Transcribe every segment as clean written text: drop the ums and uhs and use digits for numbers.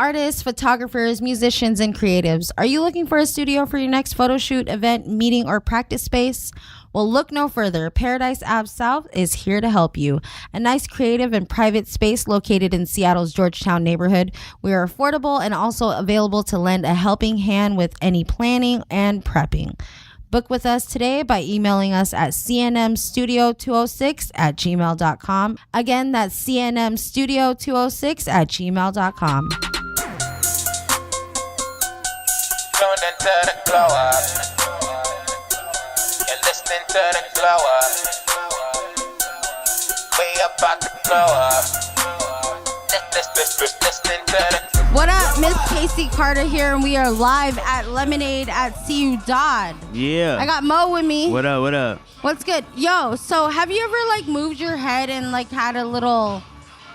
Artists, photographers, musicians, and creatives. Are you looking for a studio for your next photo shoot, event, meeting, or practice space? Well, look no further. Paradise Ave South is here to help you. A nice, creative, and private space located in Seattle's Georgetown neighborhood. We are affordable and also available to lend a helping hand with any planning and prepping. Book with us today by emailing us at cnmstudio206@gmail.com. Again, that's cnmstudio206@gmail.com. Tuned into the glow up. You're listening to the glow up. We about to glow up. Listening to the. What up, Miss Casey Carter here, and we are live at Lemonade at Ciudad. Yeah. I got Mo with me. What up, what up? What's good? Yo, so have you ever like moved your head and like had a little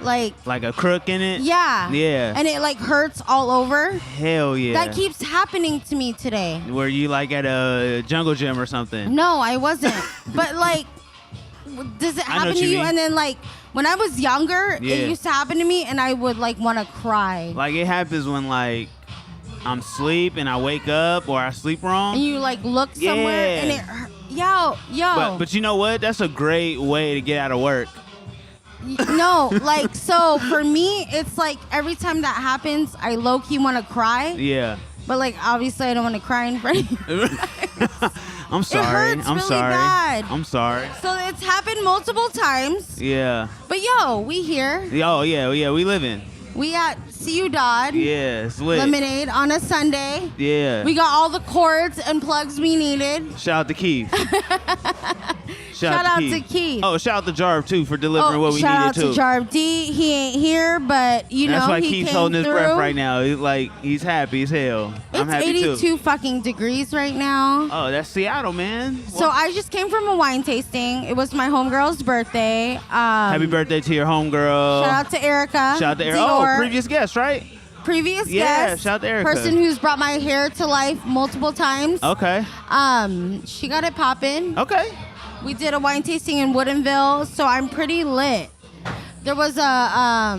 like a crook in it? Yeah. Yeah. And it like hurts all over? Hell yeah. That keeps happening to me today. Were you like at a jungle gym or something? No, I wasn't. But like, does it happen to you? And then like, when I was younger, Yeah. it used to happen to me, and I would like want to cry. Like it happens when like I'm asleep and I wake up or I sleep wrong. And you like look somewhere and it yo. But you know what? That's a great way to get out of work. No, like so for me, it's like every time that happens, I low key want to cry. Yeah. But like obviously I don't want to cry in front of you. I'm sorry. It hurts I'm really sorry. bad. I'm sorry. So it's happened multiple times. Yeah. But yo, we here. Oh yeah, we living. We at Ciudad. Yeah, it's lit. Lemonade on a Sunday. Yeah. We got all the cords and plugs we needed. Shout out to Keith. Shout out to Keith. Oh, shout out to Jarv too for delivering what we shout needed out too. to Jarv D. He ain't here, but you That's know why he Keith's came holding his through. breath right now. He's happy as hell. I'm It's happy 82 too. fucking degrees right now. Oh, that's Seattle, man. So I just came from a wine tasting. It was my homegirl's birthday. Happy birthday to your homegirl. Shout out to Erica. Shout out to Erica. Dior. Oh, previous guest, right? Previous Yeah, guest. shout out to Erica. Person who's brought my hair to life multiple times. Okay. She got it popping. Okay. We did a wine tasting in Woodinville, so I'm pretty lit. There was a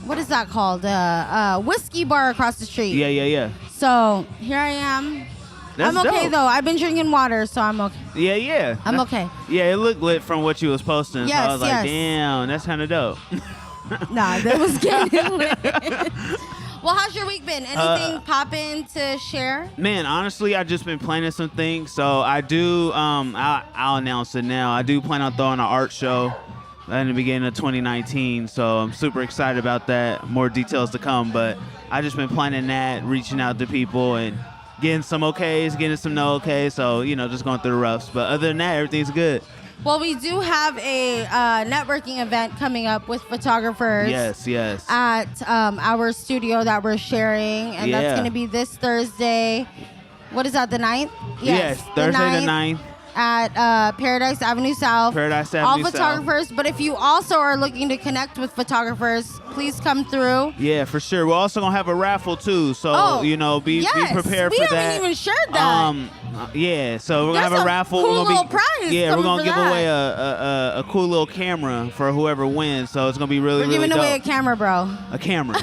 what is that called? A whiskey bar across the street. Yeah. So here I am. That's I'm okay dope. though. I've been drinking water, so I'm okay. Yeah. I'm okay. Yeah, it looked lit from what you was posting. Yes, so I was like, yes. damn, that's kind of dope. Nah, that was getting lit. Well, how's your week been? Anything poppin' to share? Man, honestly, I've just been planning some things. So I do, I'll announce it now. I do plan on throwing an art show in the beginning of 2019. So I'm super excited about that. More details to come. But I just been planning that, reaching out to people and getting some okays, getting some no okays. So, just going through the roughs. But other than that, everything's good. Well, we do have a networking event coming up with photographers. Yes. At our studio that we're sharing, and that's Yeah. going to be this Thursday. What is that, the 9th? Yes, Thursday the 9th. At Paradise Avenue South. Paradise All Avenue South. photographers, but if you also are looking to connect with photographers, please come through. Yeah, for sure. We're also gonna have a raffle too, so be prepared we for haven't that. even shared that. Yeah, so we're gonna There's have a a raffle. cool we're gonna little be, prize Yeah, we're coming gonna for give that. away a cool little camera for whoever wins. So it's gonna be really We're giving dope. away a camera, bro. A camera.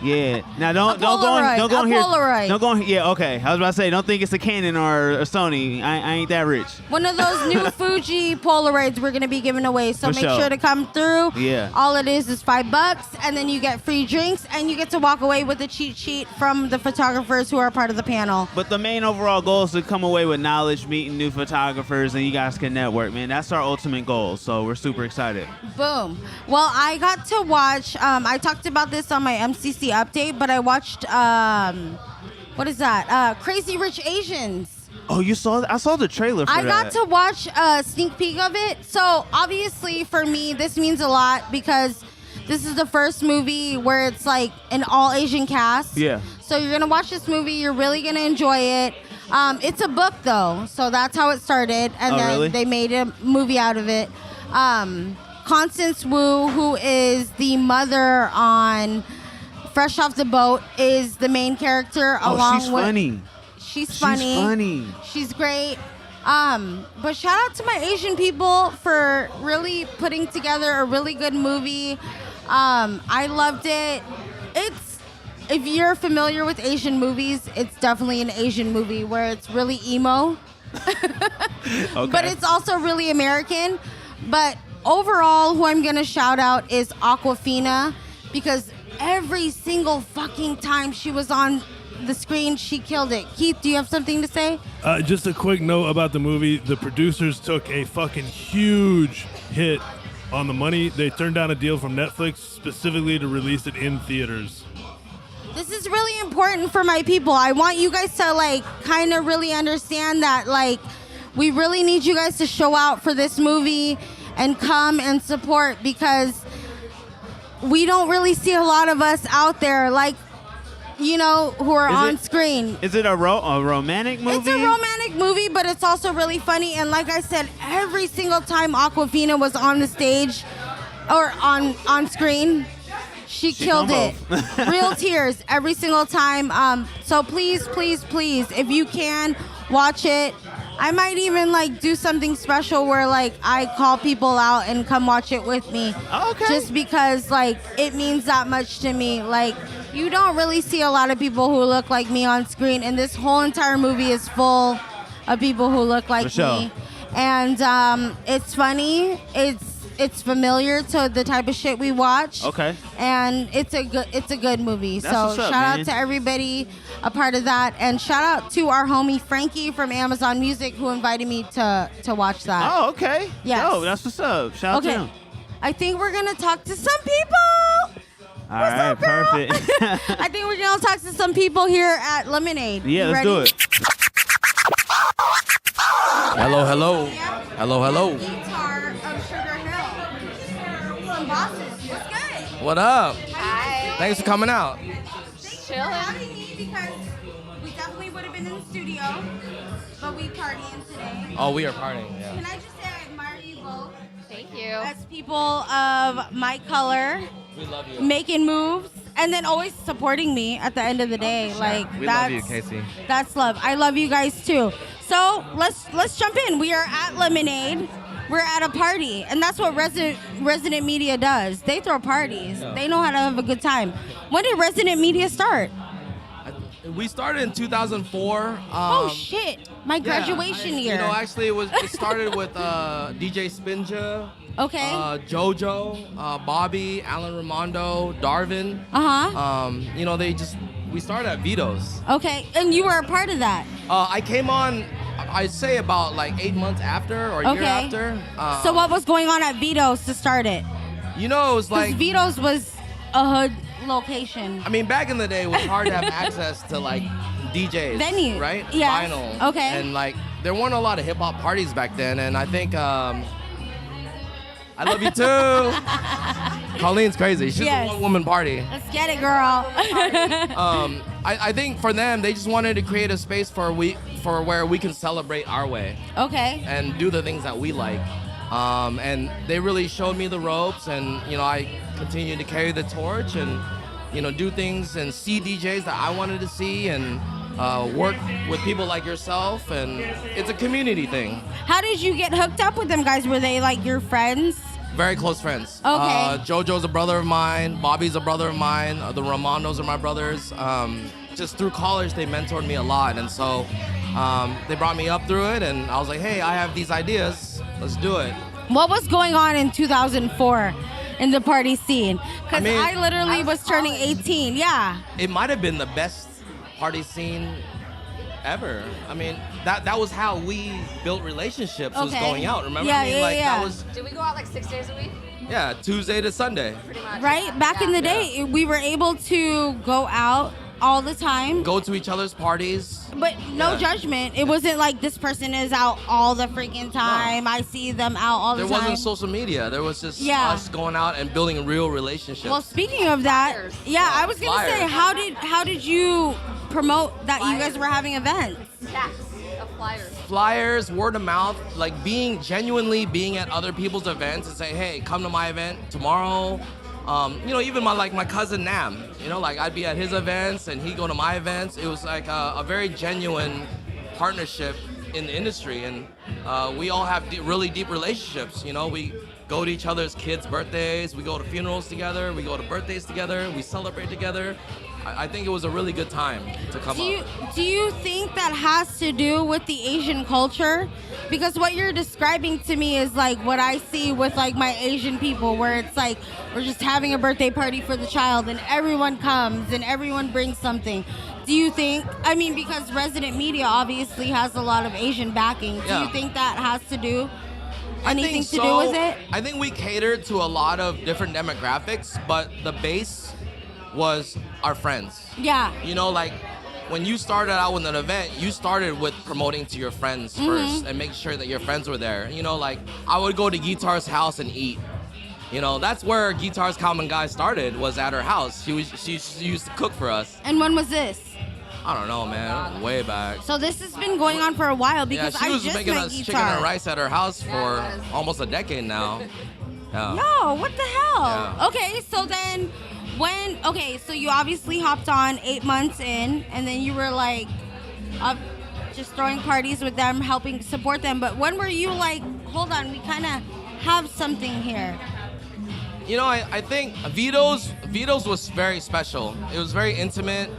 Yeah. Now don't go Polaroid, in here. Polaroid. Don't go in. Yeah. Okay. I was about to say, don't think it's a Canon or a Sony. I ain't that rich. One of those new Fuji Polaroids we're going to be giving away. So For make sure. sure to come through. Yeah. All it is $5, and then you get free drinks, and you get to walk away with a cheat sheet from the photographers who are part of the panel. But the main overall goal is to come away with knowledge, meeting new photographers, and you guys can network, man. That's our ultimate goal. So we're super excited. Boom. Well, I got to watch, I talked about this on my MCC update, but I watched, what is that? Crazy Rich Asians. Oh, you saw that? I saw the trailer for I that. got to watch a sneak peek of it. So obviously for me, this means a lot because this is the first movie where it's like an all Asian cast. Yeah. So you're going to watch this movie. You're really going to enjoy it. It's a book though. So that's how it started. And then really? they made a movie out of it. Constance Wu, who is the mother on Fresh Off the Boat, is the main character along she's with... funny. She's funny. She's funny. She's great. But shout out to my Asian people for really putting together a really good movie. I loved it. if you're familiar with Asian movies, it's definitely an Asian movie where it's really emo. Okay. But it's also really American. But overall, who I'm going to shout out is Aquafina, because every single fucking time she was on the screen, she killed it. Keith, do you have something to say? Just a quick note about the movie. The producers took a fucking huge hit on the money. They turned down a deal from Netflix specifically to release it in theaters. This is really important for my people. I want you guys to like kind of really understand that like we really need you guys to show out for this movie and come and support, because we don't really see a lot of us out there like, you know, who are on screen. Is it a romantic movie? It's a romantic movie, but it's also really funny. And like I said, every single time Aquafina was on the stage or on screen, she killed it. Real tears every single time. So please, please, please, if you can, watch it. I might even like do something special where like I call people out and come watch it with me. Okay. Just because like it means that much to me. Like you don't really see a lot of people who look like me on screen, and this whole entire movie is full of people who look like me. And it's funny. It's familiar to the type of shit we watch. Okay. And it's a good movie. That's so what's up, shout man. out to everybody a part of that, and shout out to our homie Frankie from Amazon Music who invited me to watch that. Oh, okay. Yes. Oh, that's what's up. Shout out to him. I think we're gonna talk to some people. All right, perfect. I think we're gonna talk to some people here at Lemonade. Yeah, You let's do ready? it. Hello, hello. Yeah. Hello, hello. Guitar of Sugar Hill from Boston. What's good? What up? Hi. Thanks for coming out. Thanks for having me, because we definitely would have been in the studio, but we partying today. Oh, we are partying, Can yeah. I just say I admire you both Thank you. as people of my color, We love you. making moves, and then always supporting me at the end of the day. Like We that's, love you, Casey. That's love. I love you guys too. So let's jump in. We are at Lemonade. We're at a party, and that's what Resident Media does. They throw parties. They know how to have a good time. When did Resident Media start? We started in 2004. Oh shit! My graduation year. You know, actually, it started with DJ Spinja, Okay. JoJo, Bobby, Alan Ramondo, Darvin. Uh-huh. You know, we started at Vito's. Okay, and you were a part of that. I came on, I'd say about like 8 months after or a year Okay. after. So what was going on at Vito's to start it? You know, it was Because like, Vito's was a hood location. I mean, back in the day, it was hard to have access to like DJs, Venue. right? Yes. Vinyl. Okay. And like, there weren't a lot of hip hop parties back then, and I think I love you too. Colleen's crazy. She's Yes. a one-woman party. Let's get it, girl. I think for them, they just wanted to create a space for where we can celebrate our way Okay. and do the things that we like. And they really showed me the ropes, and you know, I continued to carry the torch and you know, do things and see DJs that I wanted to see, and work with people like yourself, and it's a community thing. How did you get hooked up with them guys? Were they like your friends? Very close friends. Okay. JoJo's a brother of mine. Bobby's a brother of mine. The Ramondos are my brothers. Just through college, they mentored me a lot, and so they brought me up through it, and I was like, hey, I have these ideas. Let's do it. What was going on in 2004 in the party scene? Because I mean, I literally was turning 18. Yeah. It might have been the best party scene ever. I mean, that was how we built relationships, was Okay. going out. Remember? Yeah, I mean, yeah, like yeah. that was Do we go out like 6 days a week? Tuesday to Sunday. Pretty much. Right? Back in the day, we were able to go out all the time. Go to each other's parties. But no Yeah. judgment. It wasn't like this person is out all the freaking time. I see them out all the There time. wasn't social media. There was just Yeah. us going out and building real relationships. Well, speaking of that, Flyers. yeah, I was gonna say, Flyers. how did you promote that you guys were having events? Stacks of flyers. Flyers, word of mouth, like genuinely being at other people's events and say, hey, come to my event tomorrow. You know, even my cousin Nam, you know, like I'd be at his events and he'd go to my events. It was like a very genuine partnership in the industry, and we all have really deep relationships. You know, we go to each other's kids' birthdays, we go to funerals together, we go to birthdays together, we celebrate together. I think it was a really good time to come up. Do you think that has to do with the Asian culture? Because what you're describing to me is like what I see with like my Asian people, where it's like we're just having a birthday party for the child and everyone comes and everyone brings something. Do you think, I mean, because Resident Media obviously has a lot of Asian backing, do you think that has to do anything to do with it? I think we catered to a lot of different demographics, but the base was our friends. Yeah. You know, like when you started out with an event, you started with promoting to your friends first and make sure that your friends were there. You know, like I would go to Guitar's house and eat. You know, that's where Guitar's Common Guy started, was at her house. She used to cook for us. And when was this? I don't know, man. Way back. So this has been going on for a while because she was I just making met us Guitar. chicken and rice at her house for almost a decade now. Yeah. No, what the hell? Yeah. Okay, so then so you obviously hopped on 8 months in, and then you were like just throwing parties with them, helping support them. But when were you like, hold on, we kind of have something here? You know, I think Vito's was very special. It was very intimate.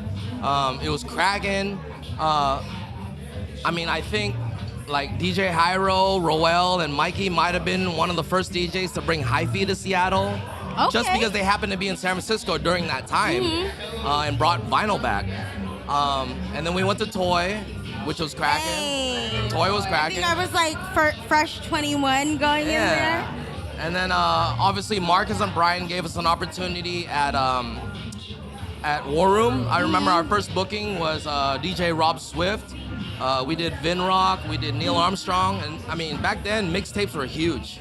It was cracking. I mean, I think like DJ Hyro, Roel, and Mikey might have been one of the first DJs to bring hi-fi to Seattle. Okay. Just because they happened to be in San Francisco during that time and brought vinyl back. And then we went to Toy, which was cracking. Hey. Toy was cracking. I think I was like Fresh 21 going in there. And then obviously Marcus and Brian gave us an opportunity at War Room. I remember our first booking was DJ Rob Swift. We did Vin Rock, we did Neil Armstrong, and I mean back then mixtapes were huge.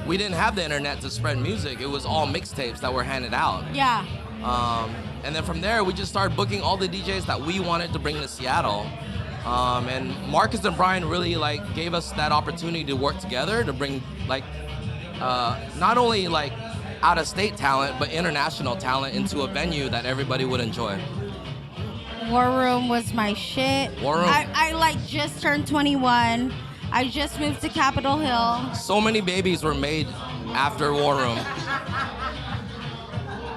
We didn't have the internet to spread music. It was all mixtapes that were handed out. Yeah. And then from there we just started booking all the DJs that we wanted to bring to Seattle. And Marcus and Brian really like gave us that opportunity to work together to bring like not only like out-of-state talent, but international talent into a venue that everybody would enjoy. War Room was my shit. War Room. I like just turned 21. I just moved to Capitol Hill. So many babies were made after War Room.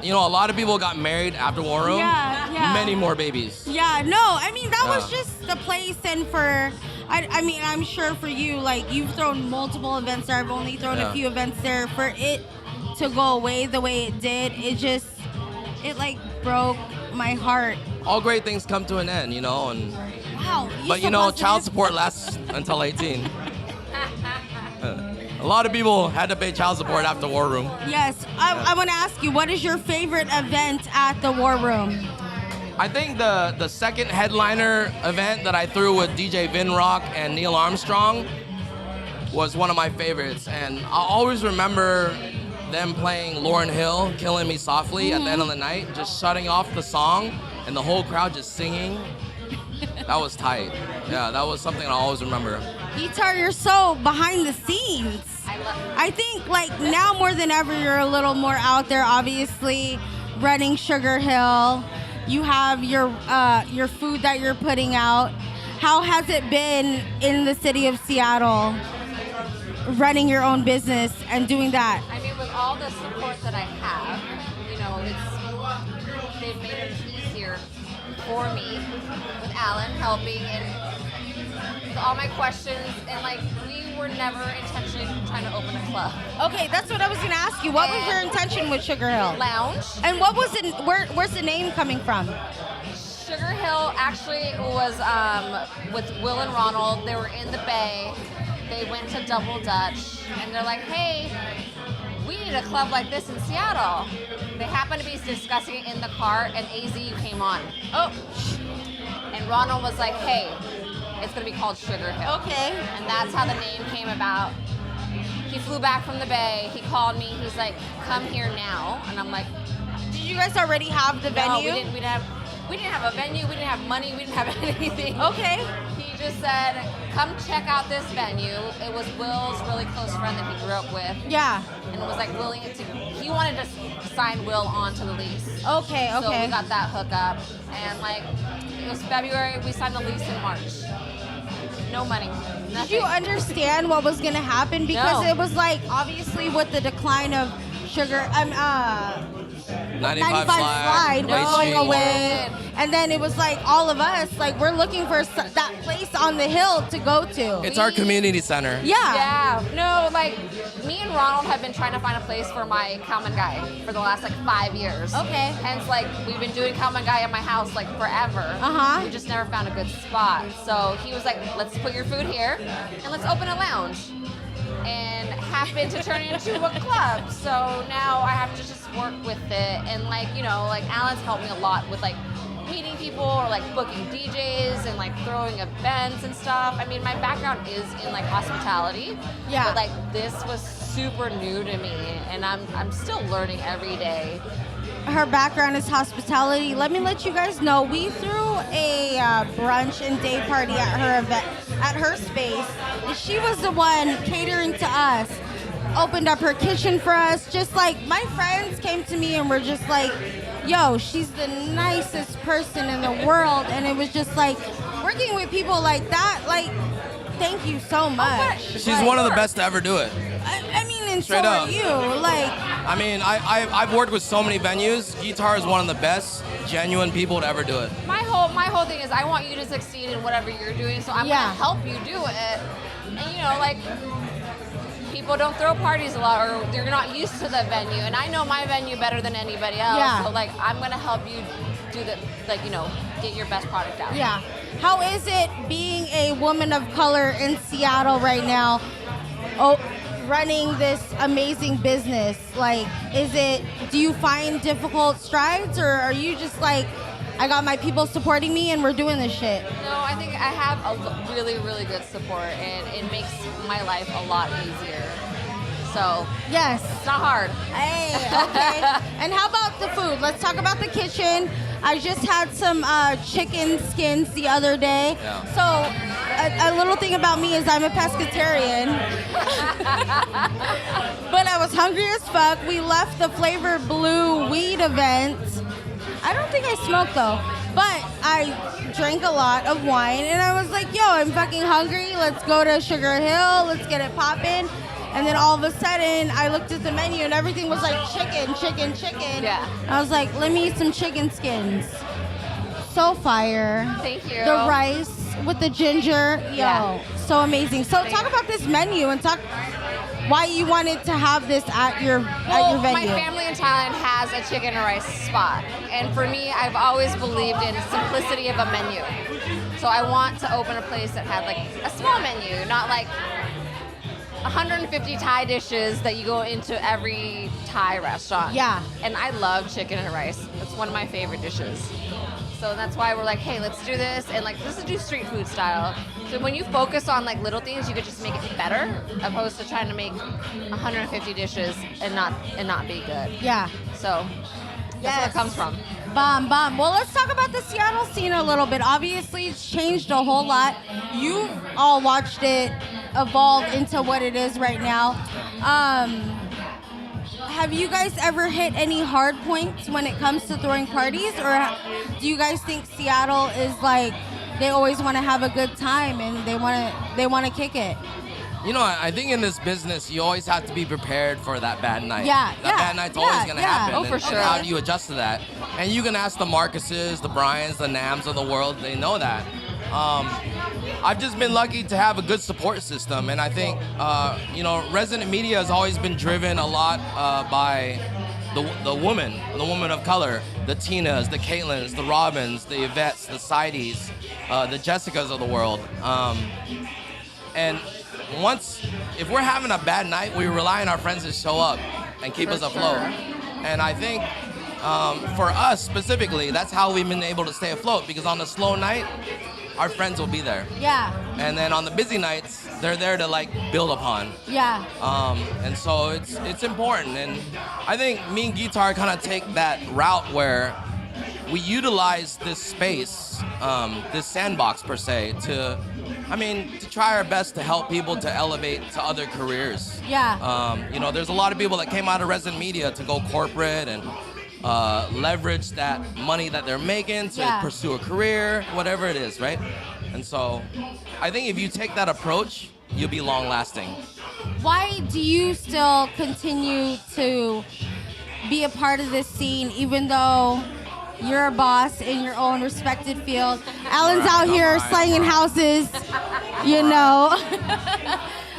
You know, a lot of people got married after War Room. Yeah. Many more babies. Yeah, no, I mean, that was just the place, and I mean, I'm sure for you, like, you've thrown multiple events there. I've only thrown a few events there. For it to go away the way it did, it like broke my heart. All great things come to an end, you know, and Wow. but you know, child support lasts until 18. A lot of people had to pay child support after War Room. Yes, I want to ask you, what is your favorite event at the War Room? I think the second headliner event that I threw with DJ Vin Rock and Neil Armstrong was one of my favorites, and I'll always remember them playing Lauryn Hill, Killing Me Softly at the end of the night, just shutting off the song, and the whole crowd just singing. That was tight. Yeah, that was something I'll always remember. Guitar, you're so behind the scenes. I think like now more than ever, you're a little more out there, obviously, running Sugar Hill. You have your food that you're putting out. How has it been in the city of Seattle, running your own business and doing that? I mean, with all the support that I have, you know, they've made it easier for me with Alan helping and with all my questions, and like we were never intentionally trying to open a club. Okay, that's what I was gonna ask you. What was your intention with Sugar Hill? Lounge. And what was it? Where's the name coming from? Sugar Hill actually was with Will and Ronald. They were in the Bay. They went to Double Dutch, and they're like, hey, we need a club like this in Seattle. They happened to be discussing it in the car, and AZU came on. Oh. And Ronald was like, hey, it's going to be called Sugar Hill. Okay. And that's how the name came about. He flew back from the Bay. He called me. He's like, come here now. And I'm like, did you guys already have the venue? No, we didn't have a venue. We didn't have money. We didn't have anything. Okay. He just said, come check out this venue. It was Will's really close friend that he grew up with. Yeah. And it was like willing to, he wanted to sign Will onto the lease. Okay. So we got that hookup. And like, it was February. We signed the lease in March. No money. Nothing. Did you understand what was going to happen? Because No. it was like, obviously with the decline of 95 slide Way was going Street. away. And then it was like all of us, like we're looking for that place on the hill to go to. It's our community center. Yeah. Yeah, no, like me and Ronald have been trying to find a place for my Common Guy for the last like 5 years. Okay. Hence, like we've been doing Common Guy at my house like forever. Uh-huh. We just never found a good spot. So he was like, "Let's put your food here, and let's open a lounge." And happened to turn it into a club. So now I have to just work with it, and like like Alan's helped me a lot with like meeting people or like booking DJs and like throwing events and stuff. I mean, my background is in like hospitality. Yeah. But like this was super new to me, and I'm still learning every day. Her background is hospitality. Let me let you guys know, we threw a brunch and day party at her event, at her space. And she was the one catering to us, opened up her kitchen for us. Just like my friends came to me and were just like, yo, she's the nicest person in the world. And it was just like, working with people like that, like, thank you so much. She's Like, one of the best to ever do it. I mean, and Straight so up. are you. Like, I mean, I've worked with so many venues. Guitar is one of the best genuine people to ever do it. My whole thing is I want you to succeed in whatever you're doing, so I'm Yeah. gonna help you do it. And like people don't throw parties a lot, or they're not used to the venue, and I know my venue better than anybody else. Yeah. So like I'm gonna help you do the get your best product out. yeah. How is it being a woman of color in Seattle right now? Oh, running this amazing business. Like, do you find difficult strides, or are you just like, I got my people supporting me and we're doing this shit? No, I think I have a really, really good support, and it makes my life a lot easier. So Yes. it's not hard. Hey, okay. And how about the food? Let's talk about the kitchen. I just had some chicken skins the other day. Yeah. So a little thing about me is I'm a pescatarian. But I was hungry as fuck. We left the Flavor Blue weed event. I don't think I smoked though. But I drank a lot of wine and I was like, yo, I'm fucking hungry. Let's go to Sugar Hill. Let's get it poppin'. And then all of a sudden, I looked at the menu and everything was like chicken, chicken, chicken. Yeah. I was like, let me eat some chicken skins. So fire. Thank you. The rice with the ginger. Yo, Yeah. so amazing. So talk about this menu and talk why you wanted to have this at your Well, my venue. family in Thailand has a chicken and rice spot. And for me, I've always believed in simplicity of a menu. So I want to open a place that had like a small menu, not like 150 Thai dishes that you go into every Thai restaurant. Yeah. And I love chicken and rice. It's one of my favorite dishes. So that's why we're like, hey, let's do this, and like let's do street food style. So when you focus on like little things, you could just make it better, opposed to trying to make 150 dishes and not be good. Yeah. So that's where Yes. it comes from. Bomb. Well, let's talk about the Seattle scene a little bit. Obviously, it's changed a whole lot. You've all watched it evolve into what it is right now. Have you guys ever hit any hard points when it comes to throwing parties, or do you guys think Seattle is like they always want to have a good time and they want to kick it? You know, I think in this business, you always have to be prepared for that bad night. Yeah, That yeah, bad night's yeah, always going to yeah. happen. Oh, for and sure. How do you adjust to that? And you can ask the Marcuses, the Bryans, the Nams of the world. They know that. I've just been lucky to have a good support system. And I think, resident media has always been driven a lot by the woman of color, the Tinas, the Caitlins, the Robins, the Yvettes, the Sideys, the Jessicas of the world. And if we're having a bad night, we rely on our friends to show up and keep For us afloat. sure. And I think for us specifically, that's how we've been able to stay afloat, because on a slow night, our friends will be there. Yeah. And then on the busy nights, they're there to like build upon. Yeah. And so it's important. And I think me and Guitar kind of take that route where we utilize this space, this sandbox per se, to try our best to help people to elevate to other careers. Yeah. There's a lot of people that came out of resident media to go corporate and leverage that money that they're making to Yeah. pursue a career, whatever it is, right? And so I think if you take that approach, you'll be long lasting. Why do you still continue to be a part of this scene, even though you're a boss in your own respected field. Alan's out here slanging houses, you know.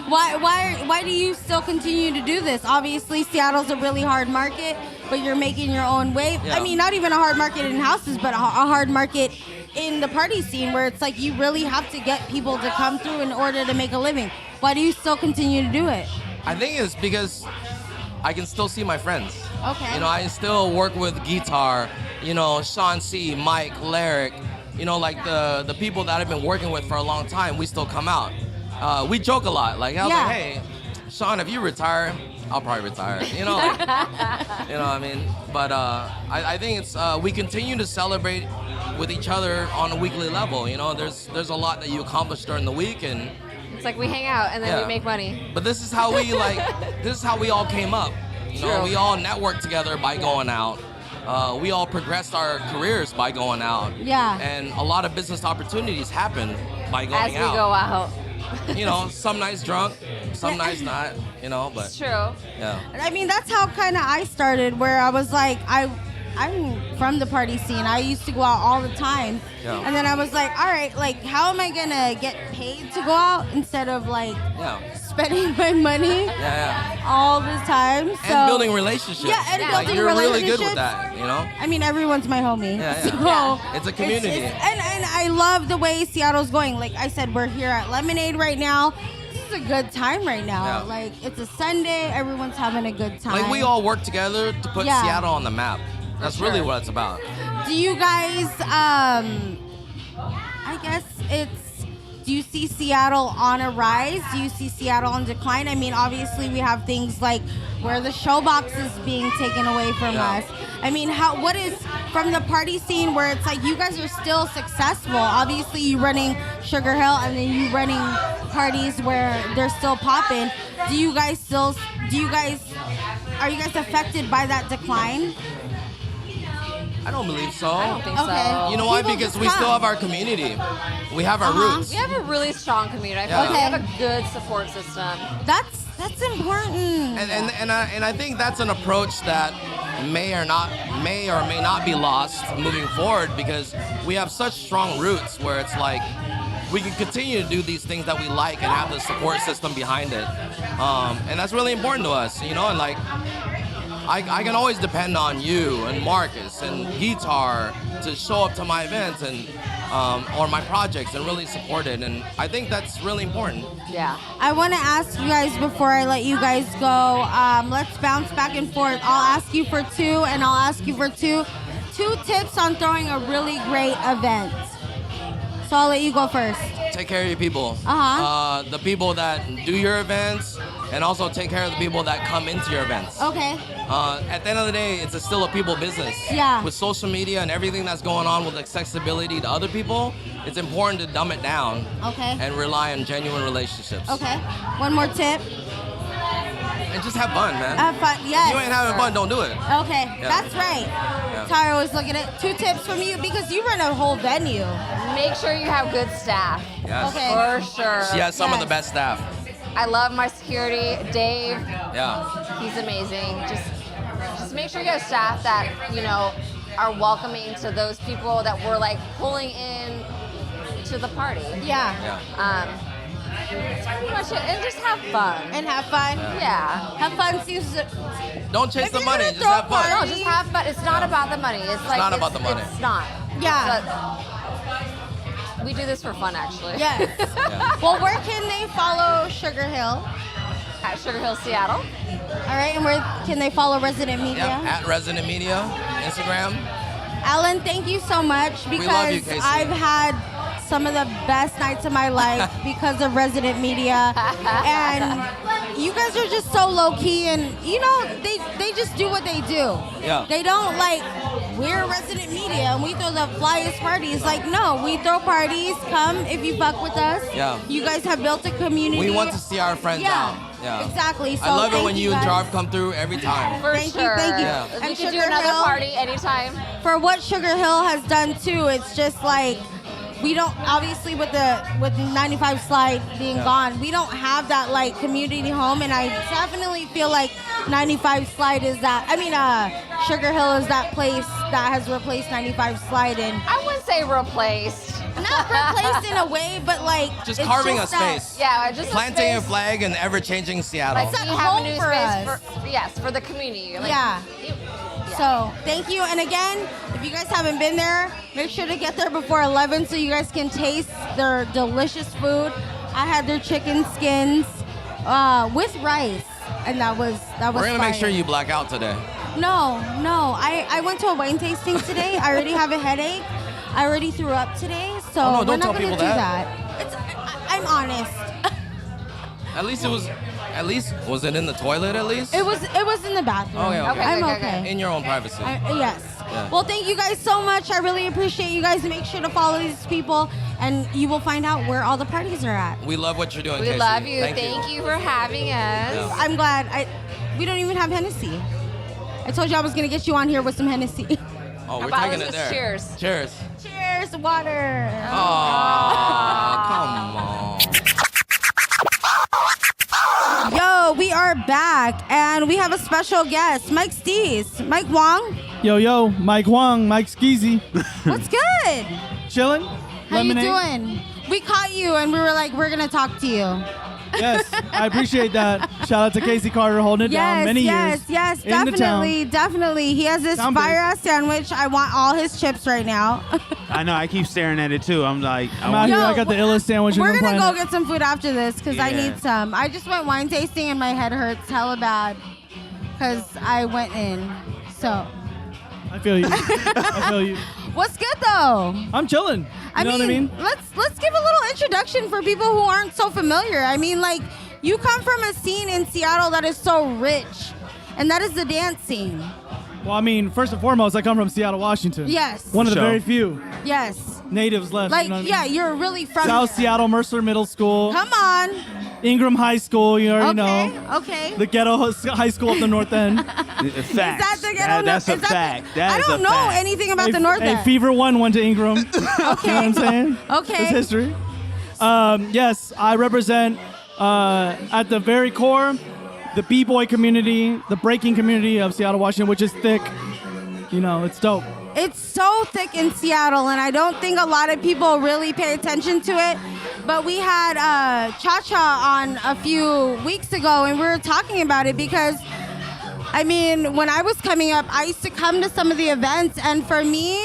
Why do you still continue to do this? Obviously, Seattle's a really hard market, but you're making your own way. Yeah. I mean, not even a hard market in houses, but a hard market in the party scene where it's like you really have to get people to come through in order to make a living. Why do you still continue to do it? I think it's because I can still see my friends. Okay. You know, I still work with guitar, you know, Sean C, Mike, Lyric, you know, like the people that I've been working with for a long time, we still come out. We joke a lot. Like, I was like, hey, Sean, if you retire, I'll probably retire. You know, like, you know what I mean? But I think it's, we continue to celebrate with each other on a weekly level. You know, there's a lot that you accomplish during the week, and It's like we hang out and then we make money. but this is how we this is how we all came up. You know, we all networked together by going out. We all progressed our careers by going out. Yeah. And a lot of business opportunities happen by going As we out. go out. You know, some nights drunk, some nights not, you know, but It's true. yeah. I mean, that's how kind of I started, where I was like, I'm from the party scene. I used to go out all the time. Yeah. And then I was like, all right, like, how am I going to get paid to go out instead of, like, spending my money all the time? So, And building relationships. Yeah, and like, building you're really relationships. good with that, you know? I mean, everyone's my homie. Yeah, So yeah. It's a community. And I love the way Seattle's going. Like I said, we're here at Lemonade right now. This is a good time right now. Yeah. Like, it's a Sunday. Everyone's having a good time. Like, we all work together to put Yeah. Seattle on the map. That's really what it's about. Do you guys, I guess do you see Seattle on a rise? Do you see Seattle on decline? I mean, obviously we have things like where the showbox is being taken away from us. I mean, what is from the party scene where it's like you guys are still successful? Obviously you running Sugar Hill and then you running parties where they're still popping. Are you guys affected by that decline? I don't believe so. I don't think so. You know why? People Because just we come. still have our community. We have our roots. We have a really strong community. I feel Yeah. like we have a good support system. That's important. And I think that's an approach that may or may not be lost moving forward, because we have such strong roots where it's like we can continue to do these things that we like and have the support system behind it. And that's really important to us, you know, and like I can always depend on you and Marcus and Guitar to show up to my events and or my projects and really support it. And I think that's really important. Yeah. I want to ask you guys before I let you guys go. Let's bounce back and forth. I'll ask you for two, and I'll ask you for two tips on throwing a really great event. So I'll let you go first. Take care of your people. Uh-huh. The people that do your events, and also take care of the people that come into your events. Okay. At the end of the day, it's still a people business. Yeah. With social media and everything that's going on with accessibility to other people, it's important to dumb it down. Okay. And rely on genuine relationships. Okay. One more tip. And just have fun, man. Have fun. Yes. If you ain't having fun, don't do it. Okay. Yeah. That's right. Yeah. Tara always looking at 2 tips from you because you run a whole venue. Make sure you have good staff. Yes. Okay. For sure. She has some of the best staff. I love my security, Dave. Yeah. He's amazing. Just make sure you have staff that, you know, are welcoming to those people that we're like pulling in to the party. Yeah. That's pretty much it. And just have fun. And have fun. Yeah. Have fun seems to... Don't chase If the you're money, gonna just throw have fun. No, just have fun. It's not about the money. It's like not about the money. It's not. Yeah. We do this for fun, actually. Yes. Well, where can they follow Sugar Hill? At Sugar Hill, Seattle. All right, and where can they follow Resident Media? Yep. At Resident Media, Instagram. Alan, thank you so much because love you, Casey. I've had some of the best nights of my life because of Resident Media. And you guys are just so low key, and you know, they just do what they do. Yeah. They don't like, we're Resident Media and we throw the flyest parties. Like, no, we throw parties. Come if you fuck with us. Yeah. You guys have built a community. We want to see our friends out. Yeah. Exactly. So I love it thank when you and guys. Jarv come through every time. For Thank you, sure. thank you. Yeah. We And could do Sugar another Hill- party anytime. For what Sugar Hill has done too, it's just like we don't, obviously with 95 Slide being gone, we don't have that like community home, and I definitely feel like 95 Slide is that, Sugar Hill is that place that has replaced 95 Slide, and I wouldn't say replaced. not replaced in a way, but like Just it's carving just a space. Yeah, just Planting a space. flag in ever-changing Seattle. Like It's we at have a home new for space us. for the community. Like, Yeah. So thank you, and again, if you guys haven't been there, make sure to get there before 11 so you guys can taste their delicious food. I had their chicken skins with rice, and that was We're gonna fire. make sure you black out today. No, I went to a wine tasting today. I already have a headache. I already threw up today, so Oh, no, we're don't not tell gonna people do that. I'm honest. At least was it in the toilet at least? It was in the bathroom. Okay. I'm good, okay. In your own privacy. Yes. Yeah. Well, thank you guys so much. I really appreciate you guys. Make sure to follow these people, and you will find out where all the parties are at. We love what you're doing, We Casey. love you. Thank you for having us. Yeah. I'm glad. We don't even have Hennessy. I told you I was gonna get you on here with some Hennessy. Oh, we're about taking let's it just there. cheers. Cheers. Cheers, water. Oh, come on. Yo, we are back, and we have a special guest, Mike Steezie. Mike Wong. Yo, Mike Wong, Mike Skeezy. What's good? Chillin'? How you doing? We caught you, and we were like, we're gonna talk to you. Yes, I appreciate that. Shout out to Casey Carter holding it down many years. Yes, in the town. definitely. He has this Town base. fire-ass sandwich. I want all his chips right now. I know. I keep staring at it too. I'm like, I'm out here. Yo, I got the illest sandwich We're on the gonna planet. go get some food after this because I Yeah. need some. I just went wine tasting and my head hurts hella bad because I went in. So, I feel you. I feel you. what's good though? I'm chilling. You know what I mean? Let's give a little introduction for people who aren't so familiar. I mean, like, you come from a scene in Seattle that is so rich, and that is the dance scene. Well, I mean, first and foremost, I come from Seattle, Washington. Yes. One of the Sure. very few Yes. natives left. Like, you know what I yeah, mean? you're really from South here. Seattle, Mercer Middle School, Come on. Ingram High School, you already Okay. know. Okay. The ghetto high school up the north end. facts. Is that the ghetto? That's a is that fact. The, That I is don't a know fact. anything about the north Hey, end. Fever 1 went to Ingram. You know what I'm saying? Okay. It's history. Yes, I represent, at the very core, the b-boy community, the breaking community of Seattle, Washington, which is thick. You know, it's dope. It's so thick in Seattle, and I don't think a lot of people really pay attention to it. But we had Cha-Cha on a few weeks ago, and we were talking about it because, I mean, when I was coming up, I used to come to some of the events, and for me,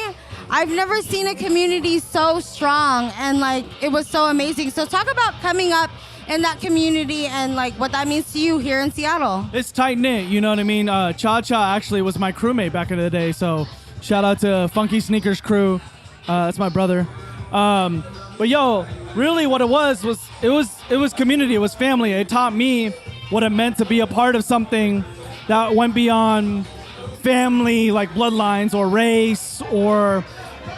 I've never seen a community so strong, and like, it was so amazing. So talk about coming up in that community and like what that means to you here in Seattle. It's tight knit, you know what I mean? Cha-Cha actually was my crewmate back in the day, so shout out to Funky Sneakers crew. That's my brother. But yo, really what it was community, it was family. It taught me what it meant to be a part of something that went beyond family, like bloodlines or race or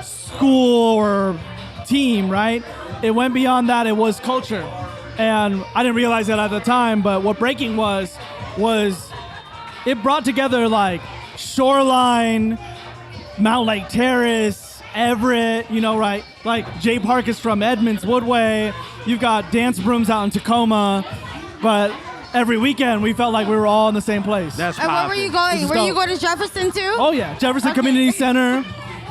school or team, right? It went beyond that. It was culture. And I didn't realize that at the time, but what breaking was it brought together like Shoreline, Mount Lake Terrace, Everett, you know, right? Like Jay Park is from Edmonds, Woodway. You've got dance brooms out in Tacoma. But every weekend we felt like we were all in the same place. That's And where were you poppin'. going? This is Were you dope. going to Jefferson too? Oh yeah, Jefferson Okay. Community Center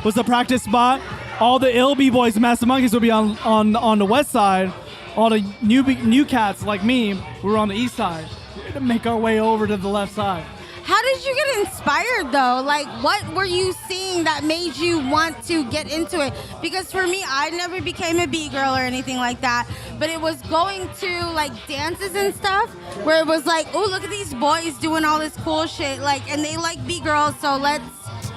was the practice spot. All the ill b-boys, the Master Monkeys would be on the west side. All the new cats like me, we were on the east side. We had to make our way over to the left side. How did you get inspired though? Like, what were you seeing that made you want to get into it? Because for me, I never became a B-girl or anything like that, but it was going to like dances and stuff where it was like, oh, look at these boys doing all this cool shit, like, and they like B-girls, so let's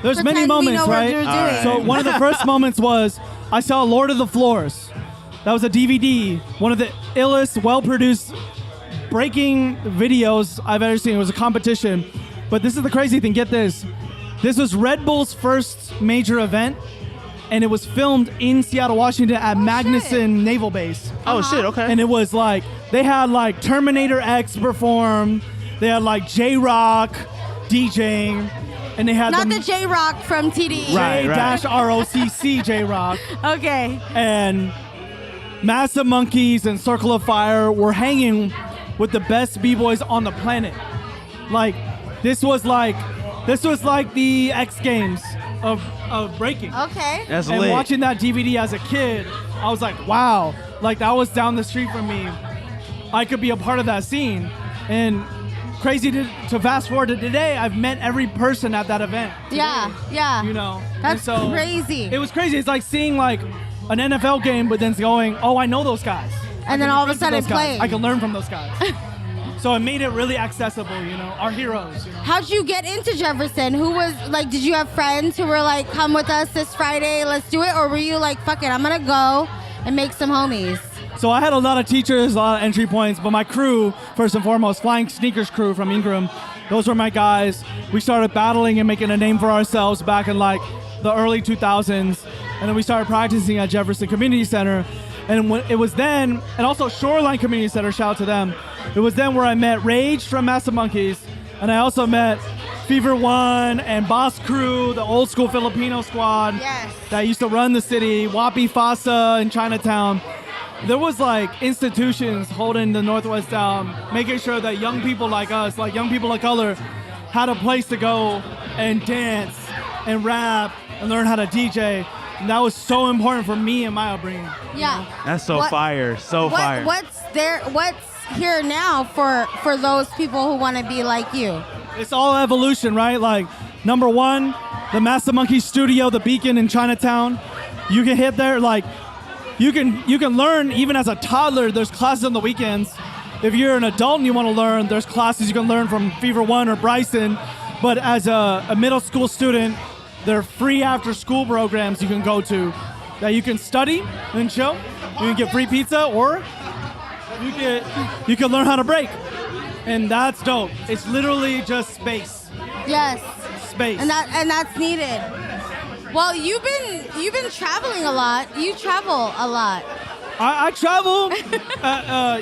There's pretend many moments, we know right? what you're doing. All right. So one of the first moments was I saw Lord of the Floors. That was a DVD, one of the illest, well-produced breaking videos I've ever seen. It was a competition. But this is the crazy thing, get this. This was Red Bull's first major event, and it was filmed in Seattle, Washington at Magnuson Naval Base. Oh shit. Okay. And it was like, they had like Terminator X perform, they had like J-Rock DJing, and they had Not the the J Rock from TDE. J-ROCC J-Rock. Okay. And Massive Monkeys and Circle of Fire were hanging with the best b-boys on the planet. Like, this was like the X Games of breaking. Okay. That's And lit. watching that DVD as a kid, I was like, wow, like that was down the street from me. I could be a part of that scene. And crazy to fast forward to today, I've met every person at that event. Yeah, yeah. You know, That's and so crazy. It was crazy. It's like seeing like an NFL game, but then going, oh, I know those guys. And then all of a sudden those guys. playing. I can learn from those guys. So it made it really accessible, you know, our heroes. You know? How'd you get into Jefferson? Who was like, did you have friends who were like, come with us this Friday, let's do it? Or were you like, fuck it, I'm gonna go and make some homies? So I had a lot of teachers, a lot of entry points, but my crew, first and foremost, Flying Sneakers crew from Ingram, those were my guys. We started battling and making a name for ourselves back in like the early 2000s. And then we started practicing at Jefferson Community Center. And when it was then, and also Shoreline Community Center, shout out to them. It was then where I met Rage from Massive Monkeys. And I also met Fever One and Boss Crew, the old school Filipino squad that used to run the city, Wapi Fasa in Chinatown. There was like institutions holding the Northwest down, making sure that young people like us, like young people of color, had a place to go and dance and rap and learn how to DJ. And that was so important for me and my upbringing. Yeah. That's so fire. So fire. What's here now for those people who want to be like you? It's all evolution, right? Like, number one, the Massive Monkey Studio, the Beacon in Chinatown. You can hit there, like, you can learn even as a toddler. There's classes on the weekends. If you're an adult and you want to learn, there's classes you can learn from Fever One or Bryson. But as a middle school student, there are free after school programs you can go to that you can study and chill. You can get free pizza, or you can learn how to break. And that's dope. It's literally just space. Yes. Space. And that's needed. Well, you've been traveling a lot. You travel a lot. I travel,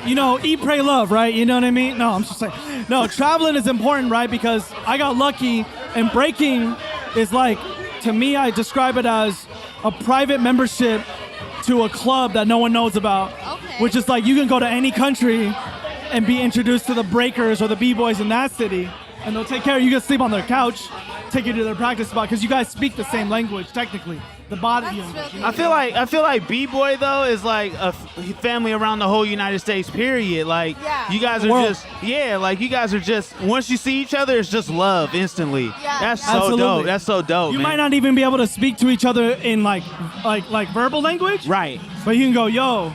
you know, eat, pray, love, right? You know what I mean? No, I'm just saying. No, traveling is important, right? Because I got lucky, and breaking is like, to me, I describe it as a private membership to a club that no one knows about. Okay. Which is like, you can go to any country and be introduced to the breakers or the b-boys in that city, and they'll take care of you. You can sleep on their couch, take you to their practice spot, because you guys speak the same language, technically. The body language. I feel like B-boy though is like a family around the whole United States. Period. Like you guys are just once you see each other, it's just love instantly. Yeah. That's so Absolutely. dope. That's so dope. You man. might not even be able to speak to each other in like verbal language, Right. but you can go, yo,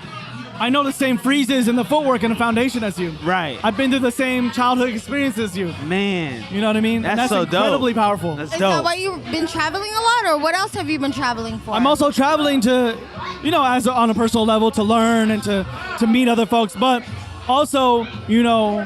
I know the same freezes and the footwork and the foundation as you. Right. I've been through the same childhood experience as you. Man. You know what I mean? That's And that's so dope. incredibly powerful. That's Is dope. that why you've been traveling a lot, or what else have you been traveling for? I'm also traveling to, you know, on a personal level, to learn and to meet other folks, but also, you know,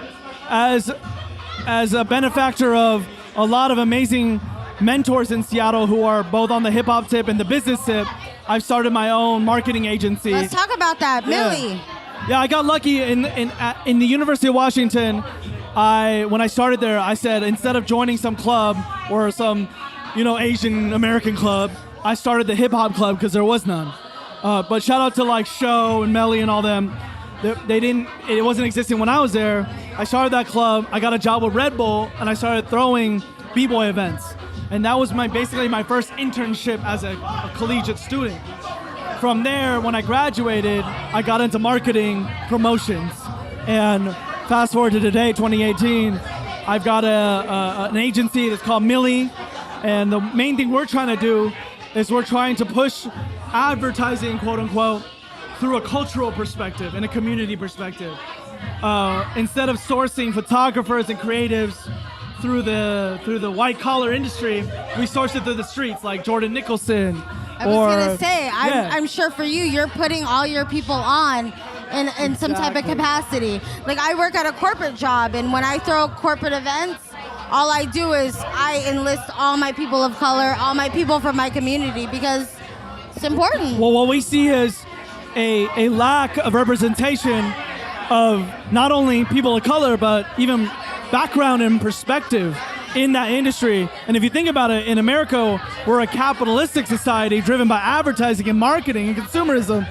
as a benefactor of a lot of amazing mentors in Seattle who are both on the hip hop tip and the business tip, I've started my own marketing agency. Let's talk about that, Millie. Yeah, I got lucky in the University of Washington. When I started there, I said, instead of joining some club or some, you know, Asian American club, I started the hip hop club because there was none. But shout out to like Show and Melly and all them. It wasn't existing when I was there. I started that club. I got a job with Red Bull, and I started throwing b-boy events. And that was basically my first internship as a collegiate student. From there, when I graduated, I got into marketing promotions. And fast forward to today, 2018, I've got an agency that's called Milli. And the main thing we're trying to do is we're trying to push advertising, quote unquote, through a cultural perspective and a community perspective. Instead of sourcing photographers and creatives through the white collar industry, we source it through the streets, like Jordan Nicholson. I was gonna say, I'm sure for you, you're putting all your people on in some type of capacity. Like, I work at a corporate job, and when I throw corporate events, all I do is I enlist all my people of color, all my people from my community, because it's important. Well, what we see is a lack of representation of not only people of color, but even background and perspective in that industry. And if you think about it, in America, we're a capitalistic society driven by advertising and marketing and consumerism.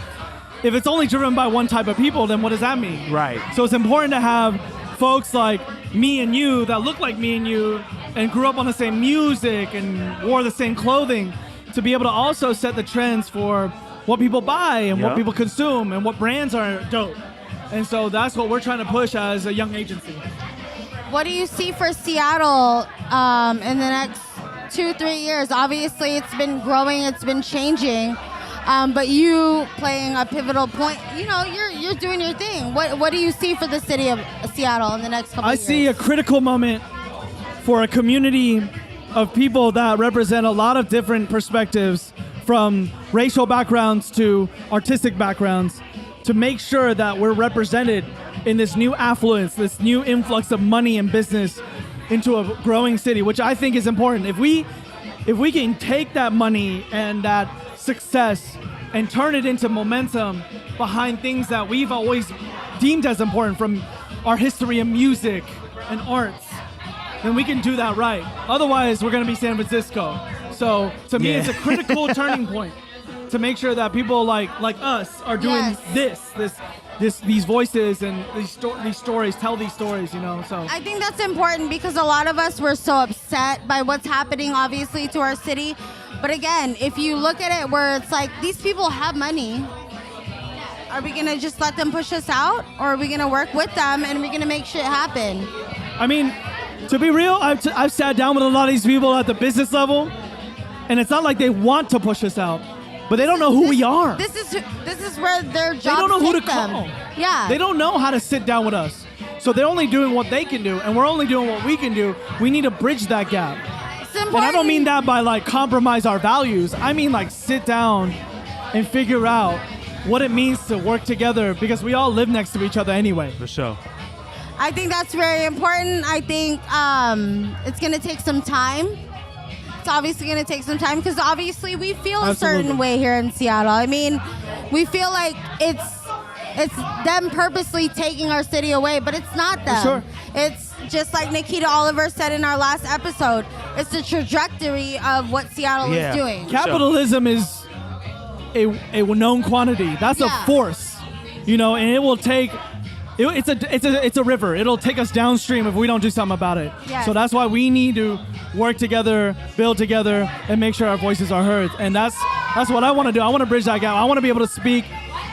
If it's only driven by one type of people, then what does that mean? Right. So it's important to have folks like me and you that look like me and you and grew up on the same music and wore the same clothing to be able to also set the trends for what people buy and what people consume and what brands are dope. And so that's what we're trying to push as a young agency. What do you see for Seattle in the next 2-3 years? Obviously, it's been growing, it's been changing, but you playing a pivotal point. You know, you're doing your thing. What do you see for the city of Seattle in the next couple of years? I see a critical moment for a community of people that represent a lot of different perspectives, from racial backgrounds to artistic backgrounds, to make sure that we're represented in this new affluence, this new influx of money and business into a growing city, which I think is important. If we can take that money and that success and turn it into momentum behind things that we've always deemed as important, from our history and music and arts, then we can do that right. Otherwise, we're going to be San Francisco. So to me, it's a critical turning point to make sure that people like us are doing these voices and these stories, tell these stories, you know. So I think that's important because a lot of us were so upset by what's happening, obviously, to our city. But again, if you look at it where it's like, these people have money, are we going to just let them push us out? Or are we going to work with them and we're going to make shit happen? I mean, to be real, I've sat down with a lot of these people at the business level, and it's not like they want to push us out, but they don't know who we are. This is where their jobs They don't know who to take them. call. Yeah. They don't know how to sit down with us. So they're only doing what they can do, and we're only doing what we can do. We need to bridge that gap. And I don't mean that by like compromise our values. I mean like sit down and figure out what it means to work together, because we all live next to each other anyway. For sure. I think that's very important. I think it's going to take some time. It's obviously going to take some time because obviously we feel a certain way here in Seattle. I mean, we feel like it's them purposely taking our city away, but it's not them. Sure. It's just like Nikita Oliver said in our last episode. It's the trajectory of what Seattle is doing. Capitalism is a known quantity. That's a force, you know, and it will take. It's a river. It'll take us downstream if we don't do something about it. Yes. So that's why we need to work together, build together, and make sure our voices are heard. And that's what I want to do. I want to bridge that gap. I want to be able to speak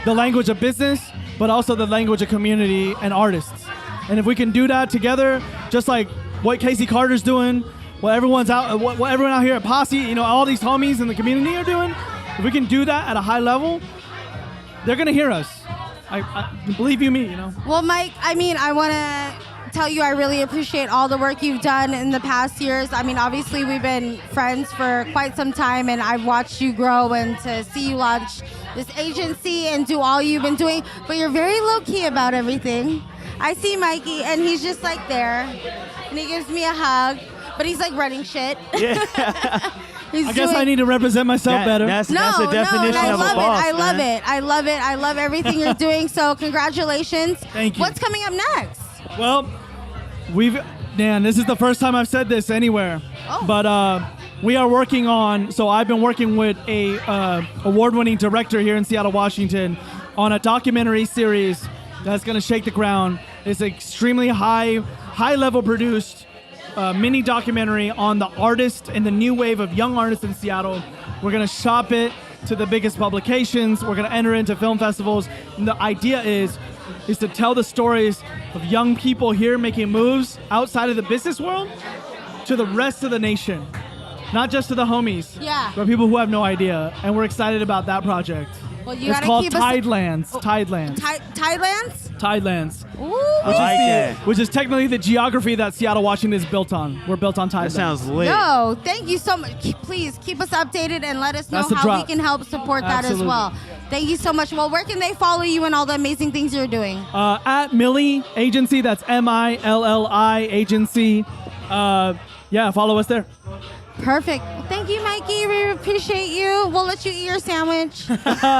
the language of business, but also the language of community and artists. And if we can do that together, just like what Casey Carter's doing, what everyone out here at Posse, you know, all these homies in the community are doing, if we can do that at a high level, they're gonna hear us. I believe you me, you know. Well, Mike, I mean, I want to tell you I really appreciate all the work you've done in the past years. I mean, obviously, we've been friends for quite some time, and I've watched you grow and to see you launch this agency and do all you've been doing. But you're very low-key about everything. I see Mikey, and he's just like there, and he gives me a hug, but he's like running shit. Yeah. I guess I need to represent myself better. That's the definition I of love a boss. I love it. I love it. I love everything you're doing. So congratulations. Thank you. What's coming up next? Well, this is the first time I've said this anywhere. Oh. But we are working on, so I've been working with a award-winning director here in Seattle, Washington, on a documentary series that's going to shake the ground. It's extremely high-level produced mini documentary on the artist and the new wave of young artists in Seattle. We're going to shop it to the biggest publications. We're going to enter into film festivals. And the idea is to tell the stories of young people here making moves outside of the business world to the rest of the nation. Not just to the homies, but people who have no idea. And we're excited about that project. Well, you it's gotta called keep Tidelands. Tidelands. Tidelands? Tidelands. Ooh. Which is technically the geography that Seattle, Washington is built on. We're built on Tidelands. That sounds lit. No, thank you so much. Please keep us updated and let us know how we can help support that as well. Thank you so much. Well, where can they follow you and all the amazing things you're doing? At Milli Agency. That's MILLI Agency. Follow us there. Perfect. Thank you, Mikey. We appreciate you. We'll let you eat your sandwich.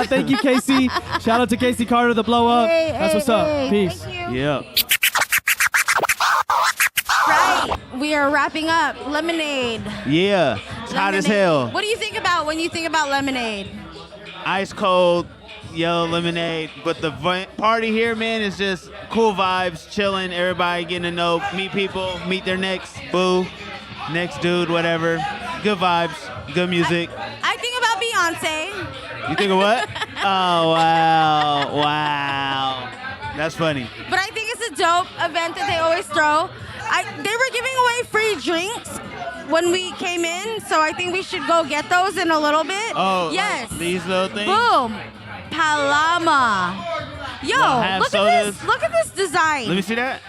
Thank you, Casey. Shout out to Casey Carter, the blow up. That's what's up. Peace. Thank you. Yeah. Right. we are wrapping up. Lemonade. Yeah, it's hot as hell. What do you think about when you think about lemonade? Ice cold, yellow lemonade. But the party here, man, is just cool vibes, chilling. Everybody getting to know, meet people, meet their next boo, next dude, whatever. Good vibes, good music. I think about Beyonce. You think of what? Oh, wow. That's funny. But I think it's a dope event that they always throw. They were giving away free drinks when we came in, so I think we should go get those in a little bit. Oh, yes. Like these little things? Boom. Palama. Yo, look at this. Look at this design. Let me see that.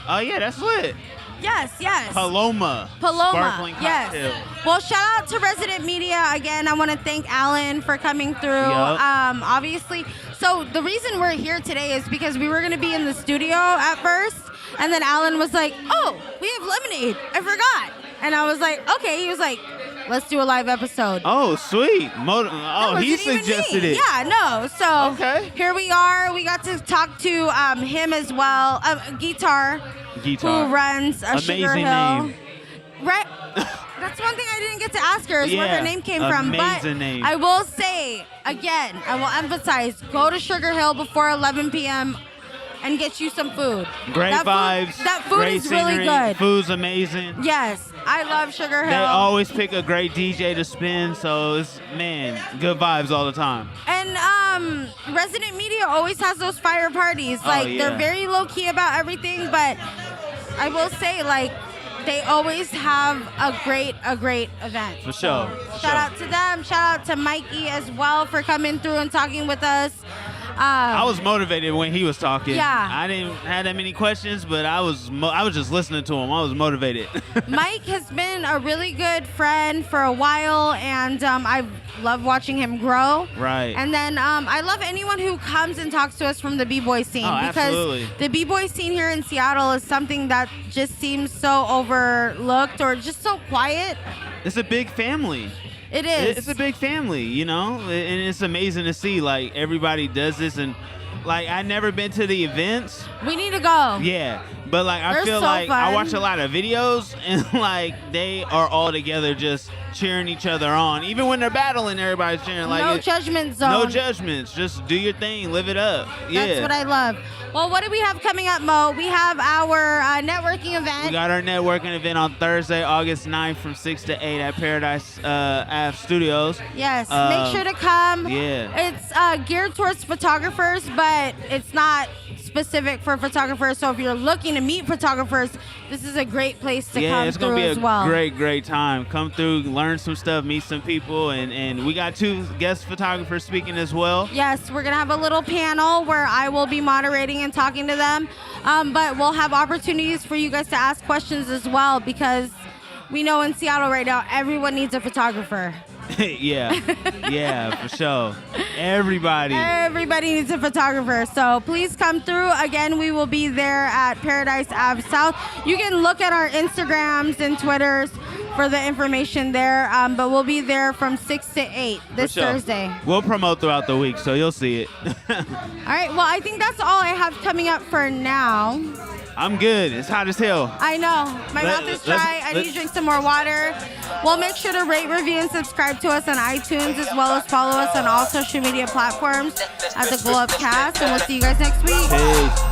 Oh, yeah, that's lit. Yes. Paloma. Sparkling yes. cocktail. Well, shout out to Resident Media again. I want to thank Alan for coming through. Yep. Obviously, so the reason we're here today is because we were going to be in the studio at first, and then Alan was like, "Oh, we have lemonade. I forgot." And I was like, "Okay." He was like, "Let's do a live episode." Oh, sweet. He wasn't even suggested me. it. Yeah, no. So Okay. here we are. We got to talk to him as well. Guitar. Who runs Sugar Hill. Name. Right. That's one thing I didn't get to ask her is where her name came from. But name. I will say, again, I will emphasize, go to Sugar Hill before 11 p.m. and get you some food. Great vibes. That food great is scenery, really good. Food's amazing. Yes, I love Sugar Hill. They always pick a great DJ to spin, so it's, man, good vibes all the time. And Resident Media always has those fire parties. Like, they're very low-key about everything, but I will say, like, they always have a great event. For sure. Shout out to them. Shout out to Mikey as well for coming through and talking with us. I was motivated when he was talking. Yeah. I didn't have that many questions, but I was just listening to him. I was motivated. Mike has been a really good friend for a while, and I love watching him grow. Right. And then I love anyone who comes and talks to us from the b-boy scene. Because absolutely. the b-boy scene here in Seattle is something that just seems so overlooked or just so quiet. It's a big family. It is. It's a big family, you know, and it's amazing to see, like, everybody does this, and, like, I've never been to the events. We need to go. Yeah, but, like, I They're feel so like fun. I watch a lot of videos, and, like, they are all together just cheering each other on. Even when they're battling, everybody's cheering. Like, No judgment zone. No judgments. Just do your thing. Live it up. Yeah. That's what I love. Well, what do we have coming up, Mo? We have our networking event. We got our networking event on Thursday, August 9th from 6 to 8 at Paradise Ave Studios. Yes, make sure to come. Yeah. It's geared towards photographers, but it's not specific for photographers. So if you're looking to meet photographers, this is a great place to come it's through gonna be as a well. great time. Come through, learn some stuff, meet some people, and we got 2 guest photographers speaking as well. Yes, we're gonna have a little panel where I will be moderating and talking to them, but we'll have opportunities for you guys to ask questions as well, because we know in Seattle right now everyone needs a photographer. yeah, for sure. Everybody needs a photographer, so please come through. Again, we will be there at Paradise Ave South. You can look at our Instagrams and Twitters for the information there, but we'll be there from 6 to 8 this Thursday. We'll promote throughout the week, so you'll see it. All right, well, I think that's all I have coming up for now. I'm good. It's hot as hell. I know. My mouth is dry. I need to drink some more water. Well, make sure to rate, review, and subscribe to us on iTunes, as well as follow us on all social media platforms at the Glow Up Cast, and we'll see you guys next week. Peace.